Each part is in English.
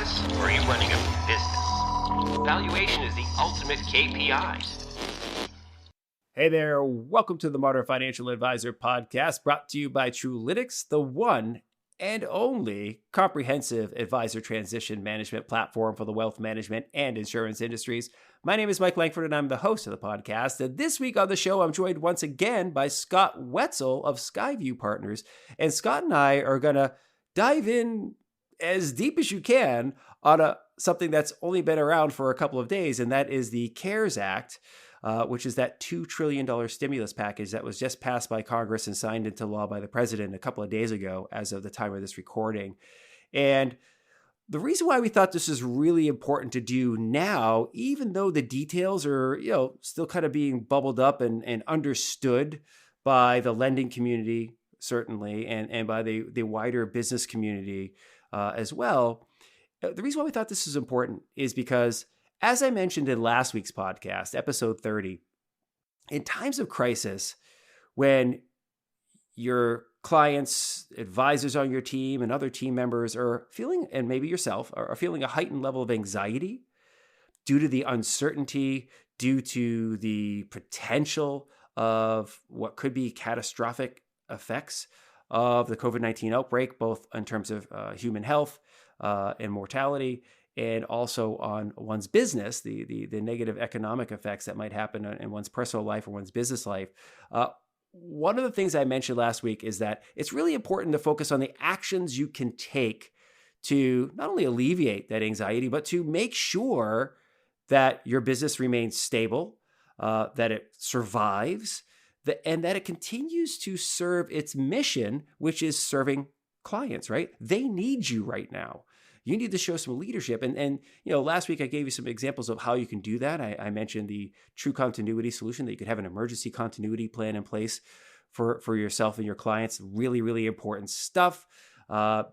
business or are you running a business? Valuation is the ultimate KPI. Hey there, welcome to the Modern Financial Advisor podcast, brought to you by Trulytics, the one and only comprehensive advisor transition management platform for the wealth management and insurance industries. My name is Mike Langford, and I'm the host of the podcast. And this week on the show, I'm joined once again by Scott Wetzel of SkyView Partners. And Scott and I are going to dive in as deep as you can on something that's only been around for a couple of days, and that is the CARES Act, which is that $2 trillion stimulus package that was just passed by Congress and signed into law by the president a couple of days ago as of the time of this recording. And the reason why we thought this is really important to do now, even though the details are, still kind of being bubbled up and understood by the lending community, certainly, and by the wider business community as well. The reason why we thought this is important is because, as I mentioned in last week's podcast, episode 30, in times of crisis, when your clients, advisors on your team, and other team members are feeling, and maybe yourself, are feeling a heightened level of anxiety due to the uncertainty, due to the potential of what could be catastrophic effects of the COVID-19 outbreak, both in terms of human health and mortality, and also on one's business, the negative economic effects that might happen in one's personal life or one's business life. One of the things I mentioned last week is that it's really important to focus on the actions you can take to not only alleviate that anxiety, but to make sure that your business remains stable, that it survives, and that it continues to serve its mission, which is serving clients, right? They need you right now. You need to show some leadership. And last week I gave you some examples of how you can do that. I mentioned the true continuity solution, that you could have an emergency continuity plan in place for yourself and your clients. Really, really important stuff.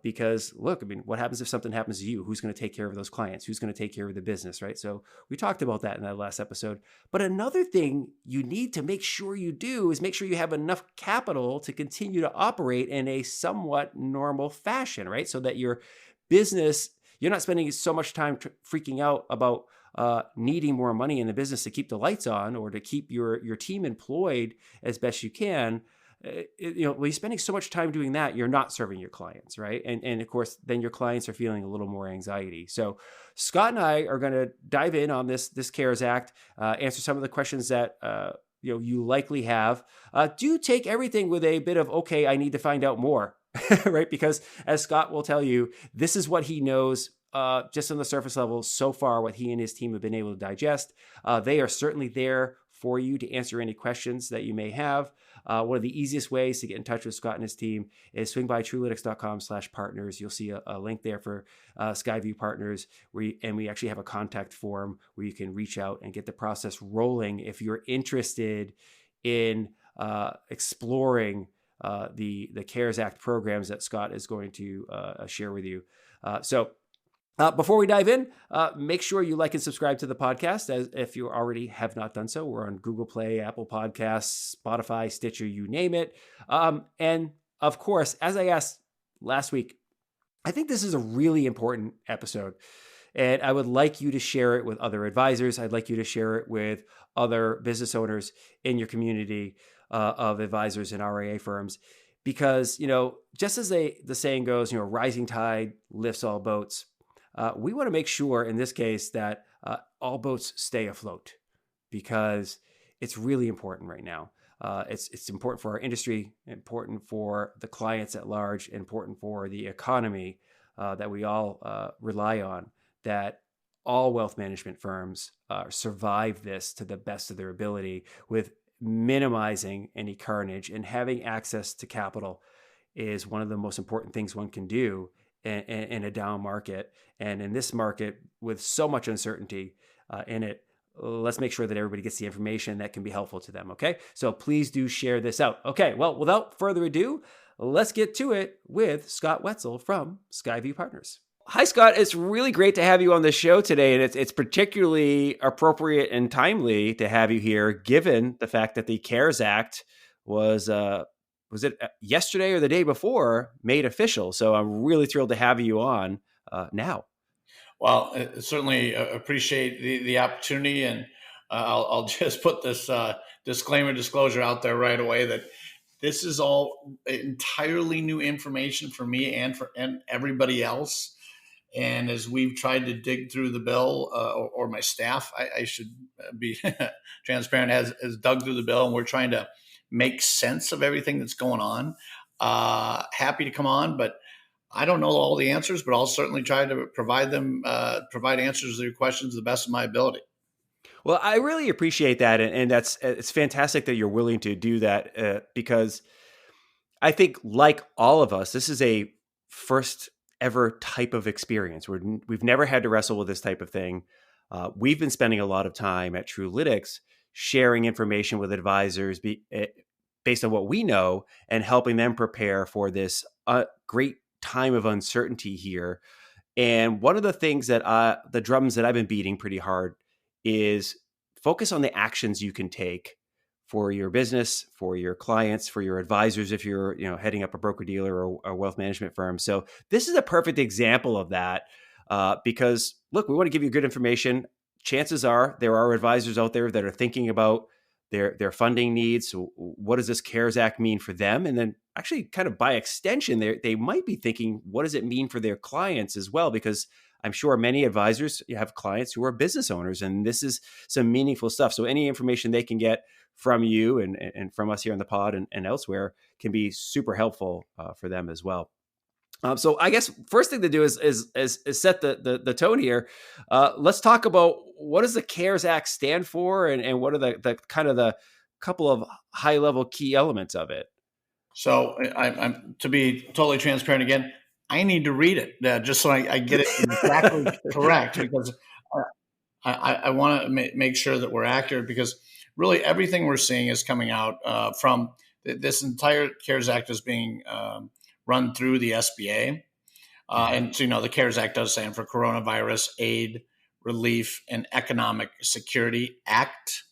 Because look, what happens if something happens to you? Who's going to take care of those clients? Who's going to take care of the business, right? So we talked about that in that last episode. But another thing you need to make sure you do is make sure you have enough capital to continue to operate in a somewhat normal fashion, right? So that your business, you're not spending so much time freaking out about needing more money in the business to keep the lights on or to keep your team employed as best you can. When you're spending so much time doing that, you're not serving your clients, right? And of course, then your clients are feeling a little more anxiety. So Scott and I are going to dive in on this CARES Act, answer some of the questions that you likely have. Do take everything with a bit of, okay, I need to find out more. Right? Because as Scott will tell you, this is what he knows just on the surface level so far, what he and his team have been able to digest. They are certainly there for you to answer any questions that you may have. One of the easiest ways to get in touch with Scott and his team is swing by trulytics.com/partners. You'll see a link there for SkyView Partners, and we actually have a contact form where you can reach out and get the process rolling if you're interested in exploring the CARES Act programs that Scott is going to share with you. So before we dive in, make sure you like and subscribe to the podcast as if you already have not done so. We're on Google Play, Apple Podcasts, Spotify, Stitcher, you name it. And of course, as I asked last week, I think this is a really important episode. And I would like you to share it with other advisors. I'd like you to share it with other business owners in your community of advisors and RIA firms, because, just as the saying goes, rising tide lifts all boats. We want to make sure in this case that all boats stay afloat, because it's really important right now. It's important for our industry, important for the clients at large, important for the economy that we all rely on, that all wealth management firms survive this to the best of their ability with minimizing any carnage. And having access to capital is one of the most important things one can do in a down market. And in this market with so much uncertainty in it, let's make sure that everybody gets the information that can be helpful to them. Okay. So please do share this out. Okay. Well, without further ado, let's get to it with Scott Wetzel from SkyView Partners. Hi, Scott. It's really great to have you on the show today. And it's particularly appropriate and timely to have you here, given the fact that the CARES Act was it yesterday or the day before, made official. So I'm really thrilled to have you on now. Well, certainly appreciate the opportunity, and I'll just put this disclosure out there right away that this is all entirely new information for me and everybody else. And as we've tried to dig through the bill, or my staff, I should be transparent, has dug through the bill, and we're trying to make sense of everything that's going on. Happy to come on, but I don't know all the answers, but I'll certainly try to provide answers to your questions to the best of my ability. Well, I really appreciate that, and it's fantastic that you're willing to do that because I think, like all of us, this is a first ever type of experience. We've never had to wrestle with this type of thing. We've been spending a lot of time at Truelytics sharing information with advisors based on what we know and helping them prepare for this great time of uncertainty here. And one of the things that the drums that I've been beating pretty hard is focus on the actions you can take for your business, for your clients, for your advisors, if you're heading up a broker dealer or a wealth management firm. So this is a perfect example of that because, look, we want to give you good information. Chances are there are advisors out there that are thinking about their funding needs. So what does this CARES Act mean for them? And then actually kind of by extension, they might be thinking, what does it mean for their clients as well? Because I'm sure many advisors have clients who are business owners, and this is some meaningful stuff. So any information they can get from you and from us here on the pod and elsewhere can be super helpful for them as well. So I guess first thing to do is set the tone here. Let's talk about what does the CARES Act stand for, and what are the kind of the couple of high level key elements of it. So I'm to be totally transparent again, I need to read it just so I get it exactly correct, because I want to make sure that we're accurate, because really everything we're seeing is coming out from this entire CARES Act is being run through the SBA. And so, the CARES Act does stand for Coronavirus Aid, Relief, and Economic Security Act,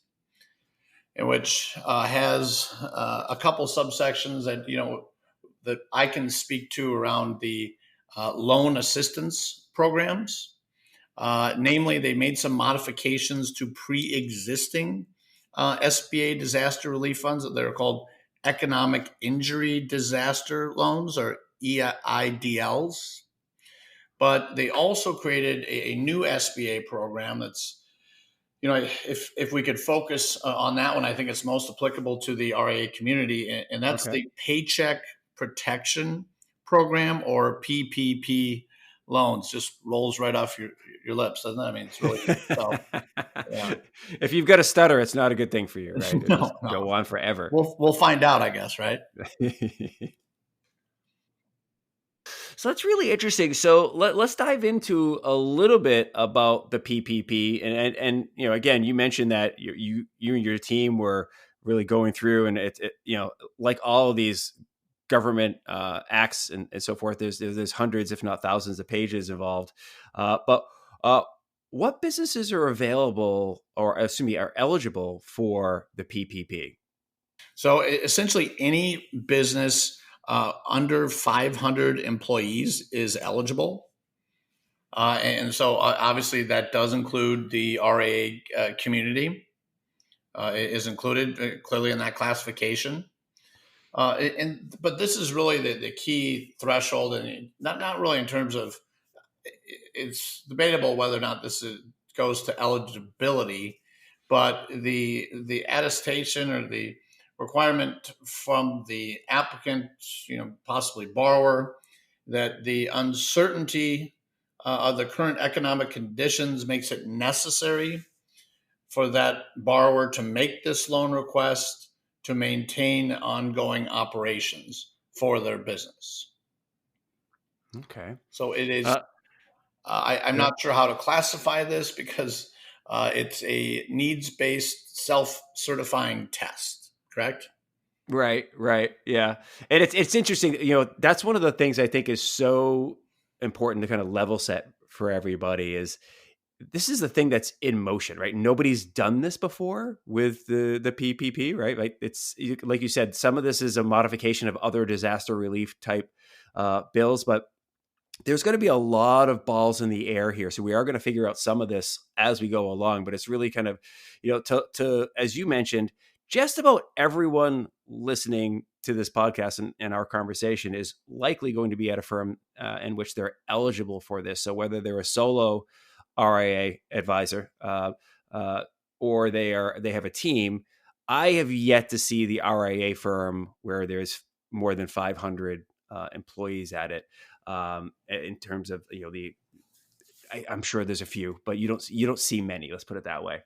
in which has a couple subsections that I can speak to around the loan assistance programs. Namely, they made some modifications to pre-existing SBA disaster relief funds that are called Economic Injury Disaster Loans, or EIDLs. But they also created a new SBA program that's, if we could focus on that one, I think it's most applicable to the RIA community, and that's the Paycheck Protection Program, or PPP loans. Just rolls right off your lips, doesn't it? I mean, it's really so, yeah. If you've got a stutter, it's not a good thing for you, right? It'll just go on forever. We'll find out, I guess, right? So that's really interesting. So let's dive into a little bit about the PPP. And again, you mentioned that you and your team were really going through, and it like all of these government acts and so forth, there's hundreds, if not thousands, of pages involved. But what businesses are available, or are eligible for the PPP? So essentially, any business under 500 employees is eligible. And so obviously that does include the RIA community. It is included clearly in that classification. But this is really the key threshold, and not really in terms of, it's debatable whether or not this goes to eligibility, but the attestation or the requirement from the applicant, possibly borrower, that the uncertainty of the current economic conditions makes it necessary for that borrower to make this loan request to maintain ongoing operations for their business. Okay. So it is, I'm not sure how to classify this, because it's a needs-based self-certifying test, correct? Right. Yeah. And it's interesting, that's one of the things I think is so important to kind of level set for everybody is this is the thing that's in motion, right? Nobody's done this before with the PPP, right? Like it's, like you said, some of this is a modification of other disaster relief type bills, but there's going to be a lot of balls in the air here. So we are going to figure out some of this as we go along, but it's really kind of, to as you mentioned, just about everyone listening to this podcast and our conversation is likely going to be at a firm in which they're eligible for this. So whether they're a solo RIA advisor or they have a team, I have yet to see the RIA firm where there's more than 500 employees at it. In terms of I'm sure there's a few, but you don't see many. Let's put it that way.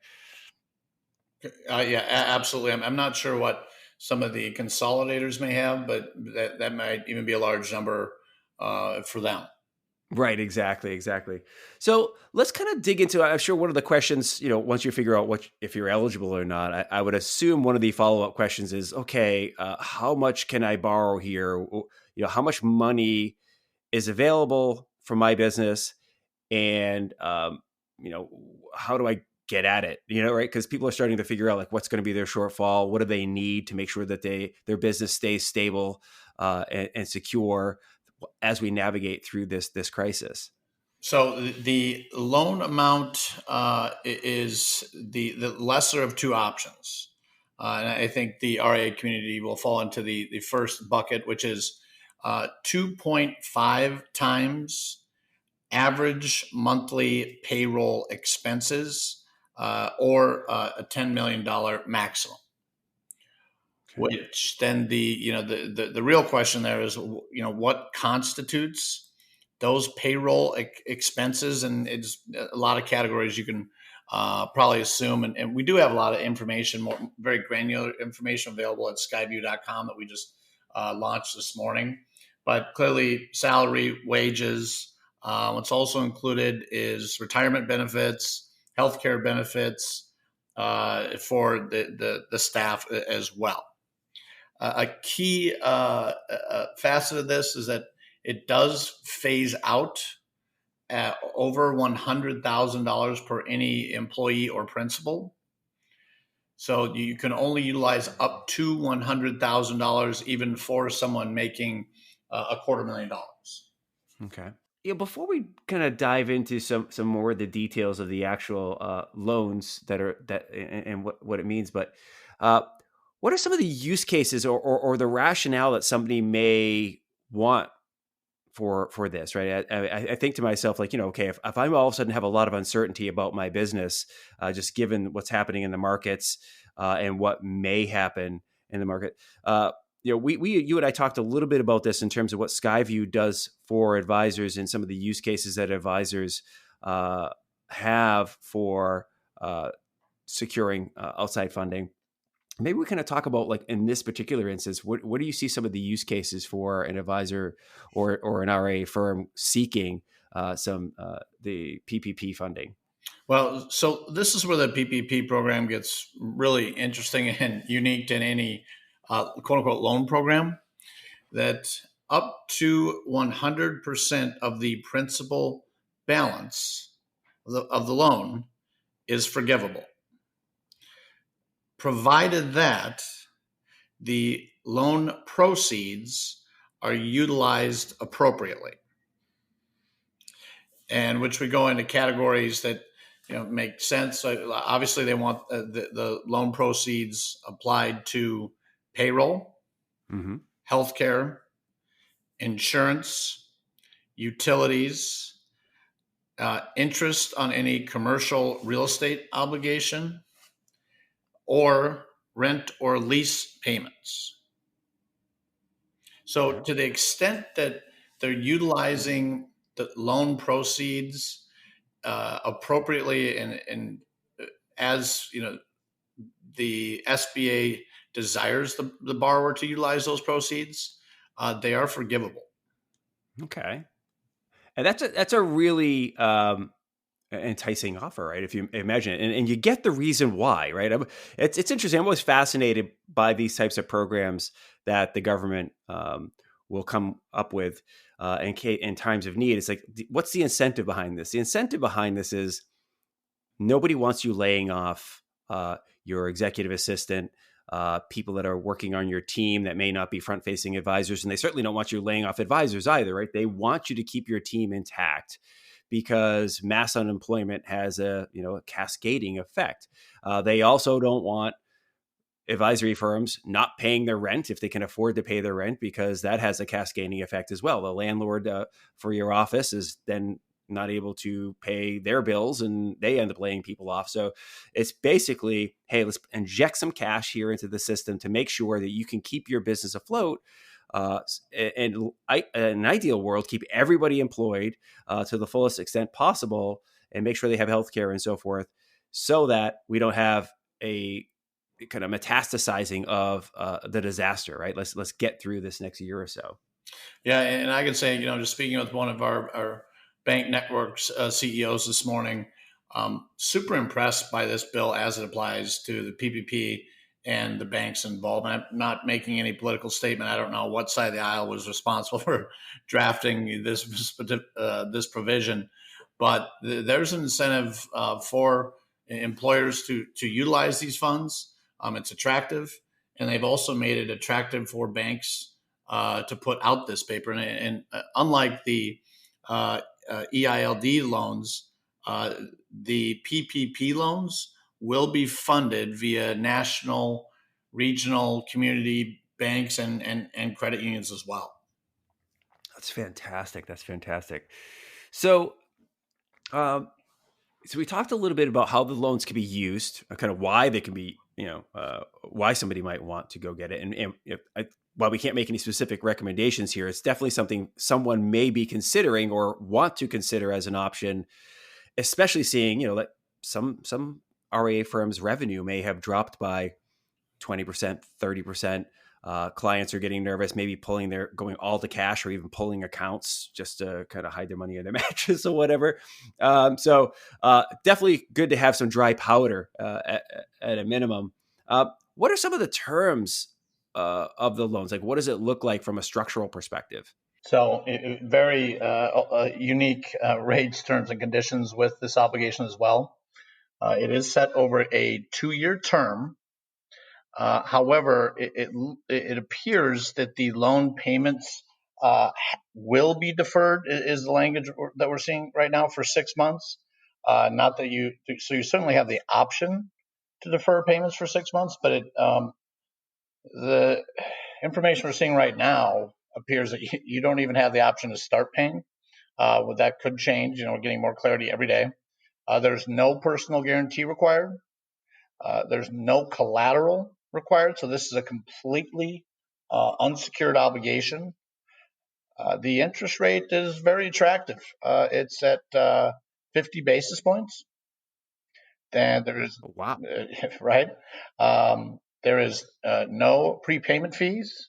Yeah, absolutely. I'm not sure what some of the consolidators may have, but that might even be a large number for them. Right, exactly. So let's kind of dig into, I'm sure one of the questions, once you figure out if you're eligible or not, I would assume one of the follow-up questions is, okay, how much can I borrow here? How much money is available for my business, and how do I get at it? Right? Because people are starting to figure out like what's going to be their shortfall, what do they need to make sure that their business stays stable and secure as we navigate through this crisis. So the loan amount is the lesser of two options. And I think the RIA community will fall into the first bucket, which is 2.5 times average monthly payroll expenses or a $10 million maximum. Okay. Which then the real question there is, what constitutes those payroll expenses? And it's a lot of categories you can probably assume. And we do have a lot of information, very granular information available at skyview.com that we just launched this morning. But clearly salary, wages, what's also included is retirement benefits, healthcare benefits for the staff as well. A key facet of this is that it does phase out at over $100,000 per any employee or principal. So you can only utilize up to $100,000 even for someone making $250,000. Okay. Before we kind of dive into some more of the details of the actual loans and what it means, but what are some of the use cases or the rationale that somebody may want for this, right? I think to myself, like, okay, if I all of a sudden have a lot of uncertainty about my business, just given what's happening in the markets and what may happen in the market, you and I talked a little bit about this in terms of what SkyView does for advisors and some of the use cases that advisors have for securing outside funding. Maybe we kind of talk about, like, in this particular instance, what do you see some of the use cases for an advisor or an RA firm seeking the PPP funding? Well, so this is where the PPP program gets really interesting and unique to any quote unquote loan program, that up to 100% of the principal balance of the loan is forgivable, provided that the loan proceeds are utilized appropriately. And which we go into categories that make sense. So obviously, they want the loan proceeds applied to payroll, mm-hmm. healthcare, insurance, utilities, interest on any commercial real estate obligation, or rent or lease payments. So to the extent that they're utilizing the loan proceeds appropriately and as the SBA desires the borrower to utilize those proceeds, they are forgivable. Okay, and that's a really enticing offer, right? If you imagine it, and you get the reason why, right? It's interesting. I'm always fascinated by these types of programs that the government will come up with in times of need. It's like, what's the incentive behind this? The incentive behind this is nobody wants you laying off your executive assistant people that are working on your team that may not be front-facing advisors, and they certainly don't want you laying off advisors either, right? They want you to keep your team intact because mass unemployment has a cascading effect. They also don't want advisory firms not paying their rent if they can afford to pay their rent, because that has a cascading effect as well. The landlord for your office is then not able to pay their bills and they end up laying people off. So it's basically, hey, let's inject some cash here into the system to make sure that you can keep your business afloat. And in an ideal world, keep everybody employed to the fullest extent possible and make sure they have healthcare and so forth, so that we don't have a kind of metastasizing of the disaster, right? Let's get through this next year or so. Yeah, and I can say, just speaking with one of our bank networks CEOs this morning, super impressed by this bill as it applies to the PPP and the banks involved. I'm not making any political statement. I don't know what side of the aisle was responsible for drafting this provision, but there's an incentive for employers to utilize these funds. It's attractive, and they've also made it attractive for banks to put out this paper. And unlike the EILD loans, the PPP loans will be funded via national, regional, community banks and credit unions as well. That's fantastic. That's fantastic. So, so we talked a little bit about how the loans can be used, kind of why they can be, why somebody might want to go get it. And while we can't make any specific recommendations here, it's definitely something someone may be considering or want to consider as an option, especially seeing, that some RIA firms' revenue may have dropped by 20%, 30%. Clients are getting nervous, maybe going all to cash or even pulling accounts just to kind of hide their money in their mattress or whatever. So definitely good to have some dry powder at a minimum. What are some of the terms of the loans? Like, what does it look like from a structural perspective? So very unique rates, terms, and conditions with this obligation as well. It is set over a 2-year term. However, it appears that the loan payments will be deferred, is the language that we're seeing right now, for 6 months. Not that you certainly have the option to defer payments for 6 months, but the information we're seeing right now appears that you don't even have the option to start paying. Well, that could change. We're getting more clarity every day. There's no personal guarantee required. There's no collateral required. So this is a completely unsecured obligation. The interest rate is very attractive. It's at 50 basis points. And there is, wow, right? There is no prepayment fees.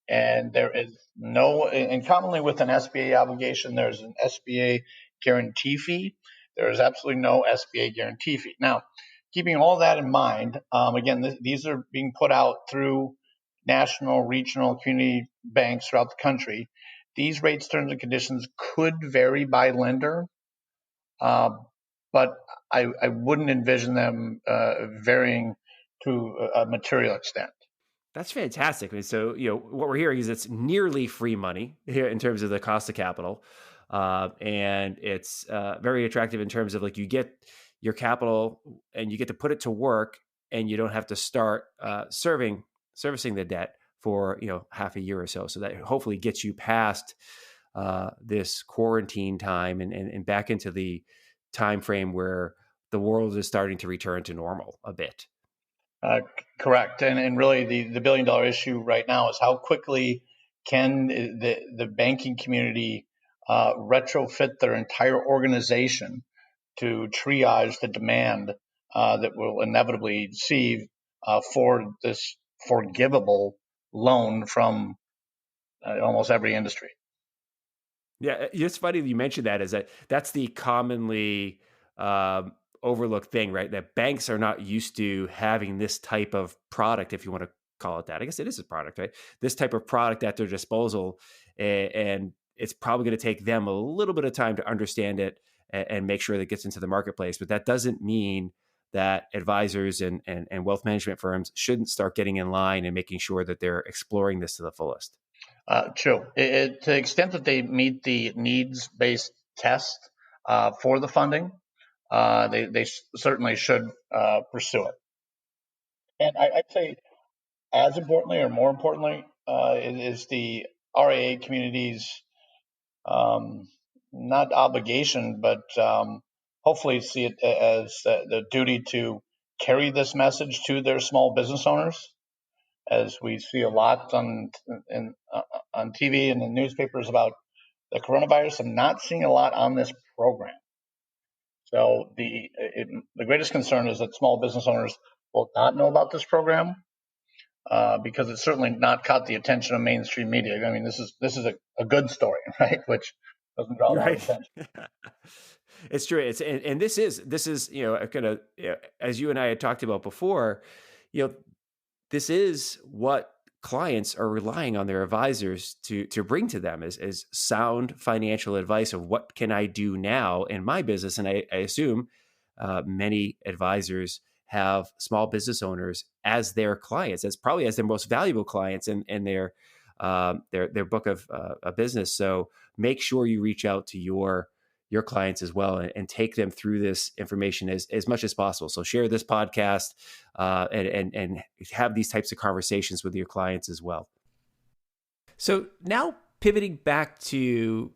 And there is no, and commonly with an SBA obligation, there's an SBA guarantee fee. There is absolutely no SBA guarantee fee. Now, keeping all that in mind, again, these are being put out through national, regional, community banks throughout the country. These rates, terms, and conditions could vary by lender, but I wouldn't envision them varying to a material extent. That's fantastic. So, what we're hearing is it's nearly free money here in terms of the cost of capital. And it's very attractive in terms of, like, you get your capital and you get to put it to work, and you don't have to start servicing the debt for, half a year or so. So that hopefully gets you past this quarantine time and back into the time frame where the world is starting to return to normal a bit. Correct. And really the $1 billion issue right now is how quickly can the banking community retrofit their entire organization to triage the demand that we'll inevitably see for this forgivable loan from almost every industry. Yeah, it's funny that you mentioned that. That's the commonly overlooked thing, right? That banks are not used to having this type of product, if you want to call it that. I guess it is a product, right? This type of product at their disposal, and it's probably going to take them a little bit of time to understand it and make sure that it gets into the marketplace. But that doesn't mean that advisors and wealth management firms shouldn't start getting in line and making sure that they're exploring this to the fullest? True. To the extent that they meet the needs-based test for the funding, they certainly should pursue it. And I'd say, as importantly or more importantly, is the RIA community's not obligation, but hopefully see it as the duty to carry this message to their small business owners, as we see a lot on TV and the newspapers about the coronavirus. I'm not seeing a lot on this program. So the greatest concern is that small business owners will not know about this program because it's certainly not caught the attention of mainstream media. I mean, this is a good story, right? Which doesn't draw a lot of attention. It's true. And this is kind of, as you and I had talked about before, this is what clients are relying on their advisors to bring to them is sound financial advice of what can I do now in my business. And I assume many advisors have small business owners as their clients, as probably as their most valuable clients in their book of a business. So make sure you reach out to your clients as well and take them through this information as much as possible. So share this podcast and have these types of conversations with your clients as well. So now pivoting back to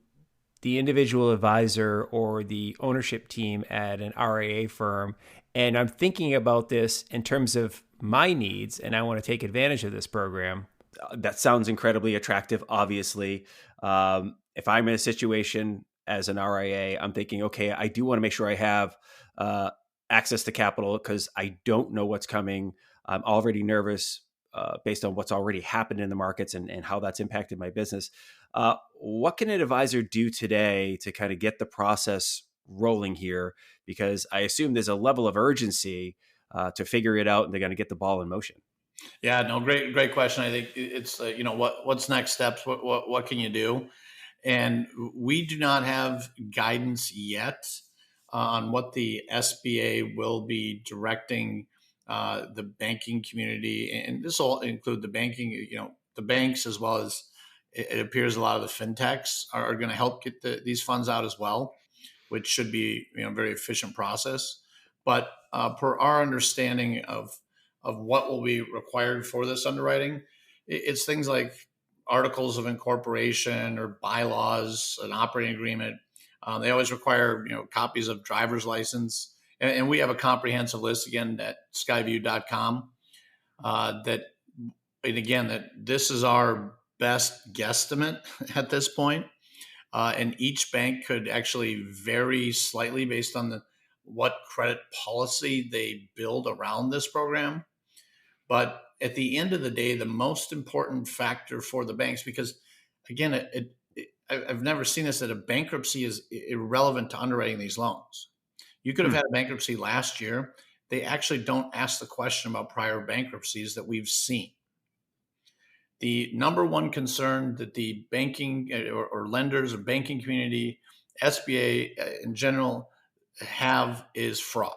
the individual advisor or the ownership team at an RIA firm, and I'm thinking about this in terms of my needs, and I want to take advantage of this program. That sounds incredibly attractive, obviously. If I'm in a situation as an RIA, I'm thinking, okay, I do want to make sure I have access to capital because I don't know what's coming. I'm already nervous based on what's already happened in the markets and how that's impacted my business. What can an advisor do today to kind of get the process rolling here? Because I assume there's a level of urgency to figure it out and they're going to get the ball in motion. Yeah, no, great question. I think it's what's next steps? What can you do? And we do not have guidance yet on what the SBA will be directing the banking community, and this will include the banking, the banks, as well as it appears a lot of the fintechs are going to help get these funds out as well, which should be a very efficient process. But per our understanding of what will be required for this underwriting, it's things like articles of incorporation or bylaws, an operating agreement. They always require copies of driver's license, and we have a comprehensive list again at skyview.com. That this is our best guesstimate at this point, and each bank could actually vary slightly based on what credit policy they build around this program. But at the end of the day, the most important factor for the banks, because again, I've never seen this, that a bankruptcy is irrelevant to underwriting these loans. You could have had a bankruptcy last year. They actually don't ask the question about prior bankruptcies that we've seen. The number one concern that the banking or lenders or banking community, SBA in general, have is fraud.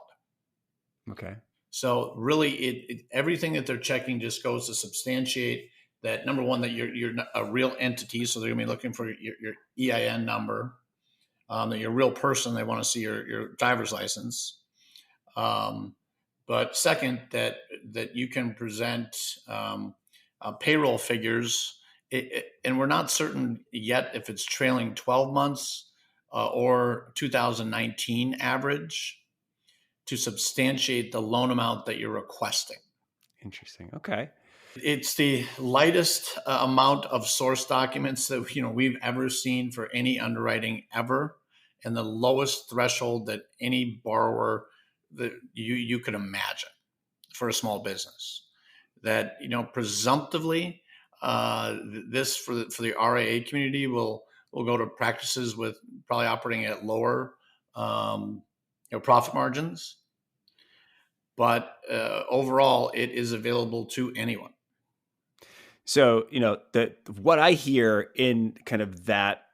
Okay. So really, everything that they're checking just goes to substantiate that, number one, that you're a real entity. So they're going to be looking for your EIN number, that you're a real person. They want to see your driver's license. But second, that you can present payroll figures, and we're not certain yet if it's trailing 12 months or 2019 average, to substantiate the loan amount that you're requesting. Interesting. Okay. It's the lightest amount of source documents that we've ever seen for any underwriting ever, and the lowest threshold that any borrower that you could imagine for a small business. That presumptively, this for the RIA community will go to practices with probably operating at lower profit margins, but overall, it is available to anyone. So, what I hear in kind of that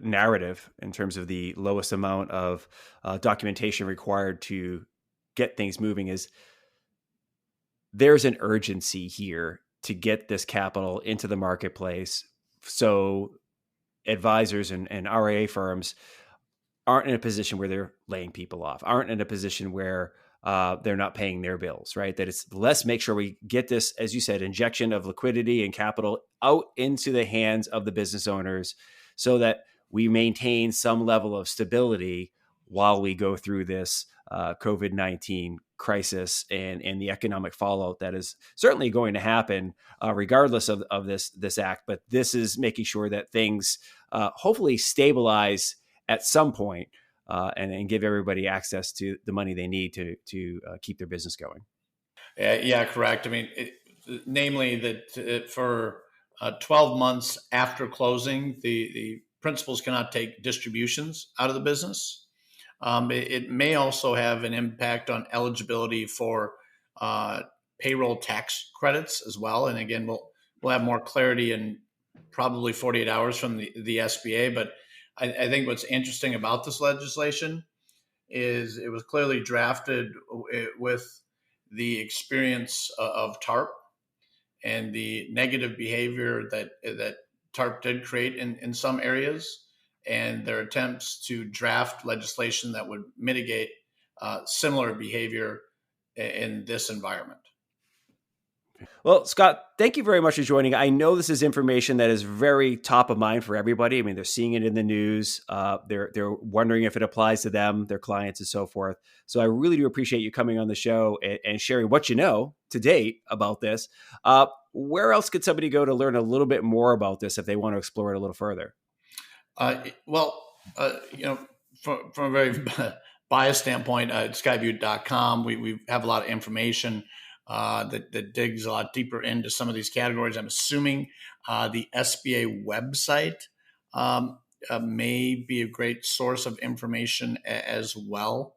narrative in terms of the lowest amount of documentation required to get things moving is there's an urgency here to get this capital into the marketplace. So advisors and RIA firms aren't in a position where they're laying people off, aren't in a position where they're not paying their bills, right? That it's let's make sure we get this, as you said, injection of liquidity and capital out into the hands of the business owners so that we maintain some level of stability while we go through this COVID-19 crisis and the economic fallout that is certainly going to happen regardless of this act. But this is making sure that things hopefully stabilize at some point, and give everybody access to the money they need to keep their business going. Yeah, correct. I mean, namely that for 12 months after closing, the principals cannot take distributions out of the business. It may also have an impact on eligibility for payroll tax credits as well. And again, we'll have more clarity in probably 48 hours from the SBA. But I think what's interesting about this legislation is it was clearly drafted with the experience of TARP and the negative behavior that TARP did create in some areas, and their attempts to draft legislation that would mitigate similar behavior in this environment. Well, Scott, thank you very much for joining. I know this is information that is very top of mind for everybody. I mean, they're seeing it in the news. They're wondering if it applies to them, their clients, and so forth. So I really do appreciate you coming on the show and sharing what you know to date about this. Where else could somebody go to learn a little bit more about this if they want to explore it a little further? From a very biased standpoint, at skyview.com, we have a lot of information that digs a lot deeper into some of these categories. I'm assuming the SBA website may be a great source of information as well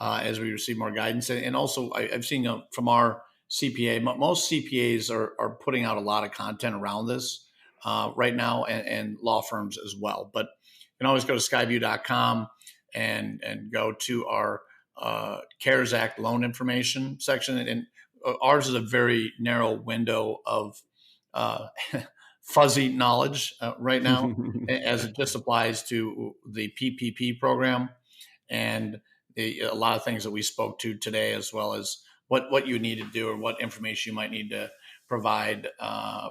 as we receive more guidance. And also, I've seen from our CPA, most CPAs are putting out a lot of content around this right now, and law firms as well. But you can always go to skyview.com and go to our CARES Act loan information section. And ours is a very narrow window of fuzzy knowledge right now, as it just applies to the PPP program and a lot of things that we spoke to today, as well as what you need to do or what information you might need to provide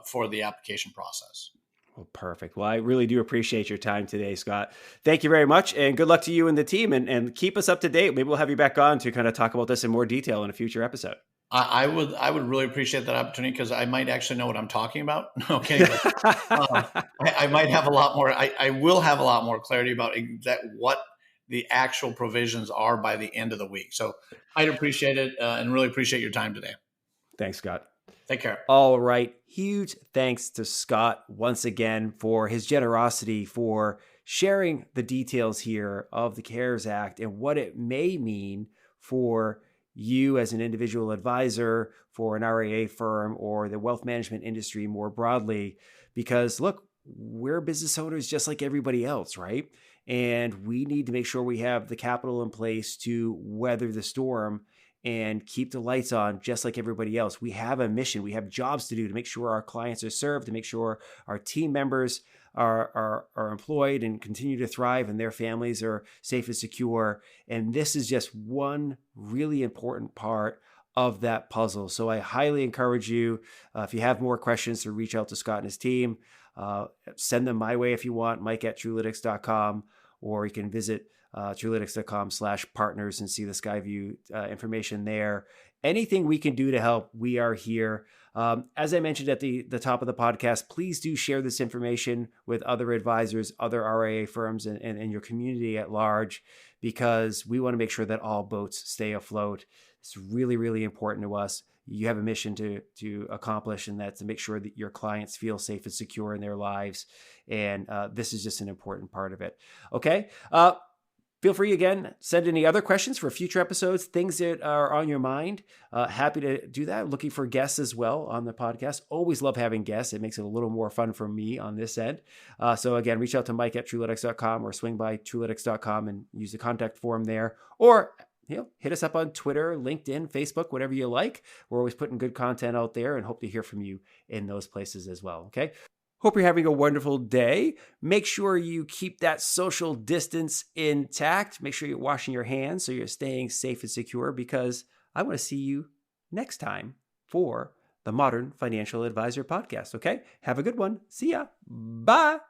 for the application process. Well, perfect. Well, I really do appreciate your time today, Scott. Thank you very much, and good luck to you and the team, and keep us up to date. Maybe we'll have you back on to kind of talk about this in more detail in a future episode. I would really appreciate that opportunity, because I might actually know what I'm talking about. Okay, I might have a lot more. I will have a lot more clarity about what the actual provisions are by the end of the week. So I'd appreciate it, and really appreciate your time today. Thanks, Scott. Take care. All right. Huge thanks to Scott once again for his generosity, for sharing the details here of the CARES Act and what it may mean for you as an individual advisor, for an RIA firm, or the wealth management industry more broadly. Because look, we're business owners just like everybody else, right? And we need to make sure we have the capital in place to weather the storm and keep the lights on just like everybody else. We have a mission. We have jobs to do to make sure our clients are served, to make sure our team members are employed and continue to thrive and their families are safe and secure. And this is just one really important part of that puzzle. So I highly encourage you, if you have more questions, to reach out to Scott and his team. Send them my way if you want, mike@truelytics.com, or you can visit truelytics.com/partners and see the SkyView information there. Anything we can do to help, we are here. As I mentioned at the top of the podcast, please do share this information with other advisors, other RIA firms, and your community at large, because we want to make sure that all boats stay afloat. It's really, really important to us. You have a mission to accomplish, and that's to make sure that your clients feel safe and secure in their lives. And this is just an important part of it. Okay. Feel free, again, send any other questions for future episodes, things that are on your mind. Happy to do that. Looking for guests as well on the podcast. Always love having guests. It makes it a little more fun for me on this end. So again, reach out to mike@truelytics.com or swing by truelytics.com and use the contact form there. Or hit us up on Twitter, LinkedIn, Facebook, whatever you like. We're always putting good content out there and hope to hear from you in those places as well. Okay. Hope you're having a wonderful day. Make sure you keep that social distance intact. Make sure you're washing your hands so you're staying safe and secure, because I want to see you next time for the Modern Financial Advisor Podcast. Okay. Have a good one. See ya. Bye.